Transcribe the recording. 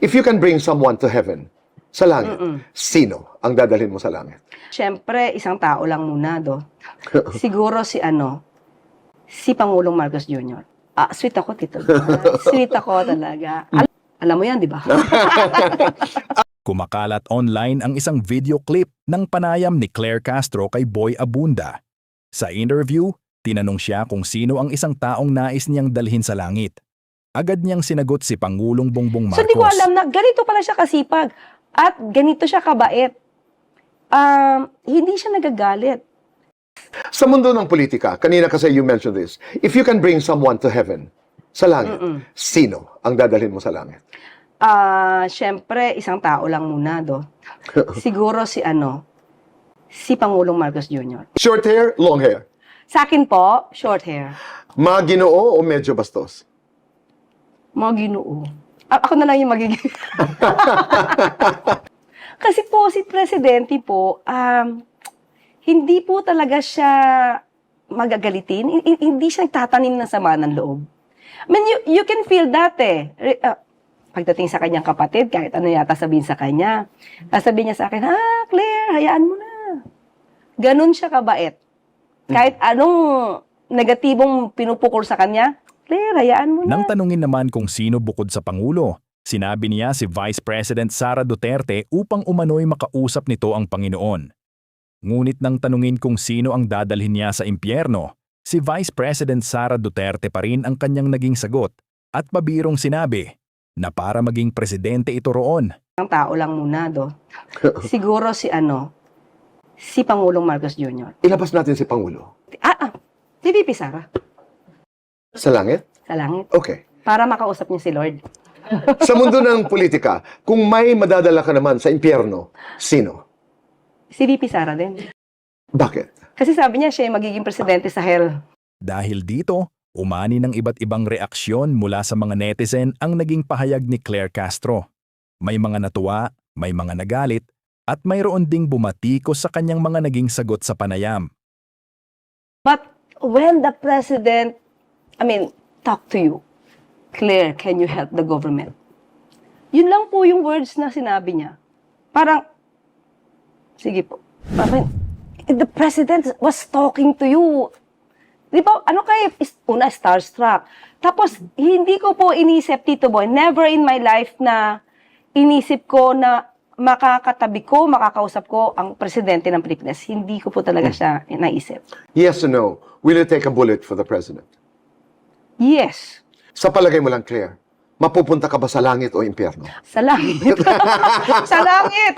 If you can bring someone to heaven, sa langit, sino ang dadalhin mo sa langit? Siyempre, isang tao lang muna, Siguro si Pangulong Marcos Jr. Sweet ako, Tito. Sweet ako talaga. Alam mo yan, di ba? Kumakalat online ang isang video clip ng panayam ni Claire Castro kay Boy Abunda. Sa interview, tinanong siya kung sino ang isang taong nais niyang dalhin sa langit. Agad niyang sinagot si Pangulong Bongbong Marcos. So, di ko alam na ganito pala siya kasipag at ganito siya kabait. Hindi siya nagagalit. Sa mundo ng politika, kanina kasi you mentioned this, if you can bring someone to heaven, sa langit, sino ang dadalhin mo sa langit? Siyempre, isang tao lang muna, Siguro si Pangulong Marcos Jr. Short hair, long hair? Sa akin po, short hair. Mga Ginoo o medyo bastos? Mga Ginoo. Ako na lang yung magiging... Kasi po, si Presidente po, hindi po talaga siya magagalitin. Hindi siya nagtatanim ng sama ng loob. I mean, you can feel that pagdating sa kanyang kapatid, kahit ano yata sabihin sa kanya, sasabihin niya sa akin, Claire, hayaan mo na. Ganun siya kabait. Kahit anong negatibong pinupukol sa kanya, Claire, hayaan mo na. Nang tanungin naman kung sino bukod sa Pangulo, sinabi niya si Vice President Sara Duterte upang umano'y makausap nito ang Panginoon. Ngunit nang tanungin kung sino ang dadalhin niya sa impyerno, si Vice President Sara Duterte pa rin ang kanyang naging sagot at pabirong sinabi na para maging presidente ito roon. Ang tao lang muna, Siguro si Pangulong Marcos Jr. Ilabas natin si Pangulo. Si VP Sara. Sa langit? Sa langit. Okay. Para makausap niya si Lord. Sa mundo ng politika, kung may madadala ka naman sa impyerno, sino? Si VP Sara din. Bakit? Kasi sabi niya siya yung magiging presidente sa hell. Dahil dito, umani ng iba't ibang reaksyon mula sa mga netizen ang naging pahayag ni Claire Castro. May mga natuwa, may mga nagalit, at mayroon ding bumatikos sa kanyang mga naging sagot sa panayam. But when the president, talk to you, Claire, can you help the government? Yun lang po yung words na sinabi niya. Parang, sige po. The president was talking to you. Di ba, una starstruck. Tapos, hindi ko po inisip, Tito Boy, never in my life na inisip ko na makakatabi ko, makakausap ko ang presidente ng Pilipinas. Hindi ko po talaga siya naisip. Yes or no? Will you take a bullet for the president? Yes. Sa palagay mo lang, Claire, mapupunta ka ba sa langit o impyerno? Sa langit. Sa langit!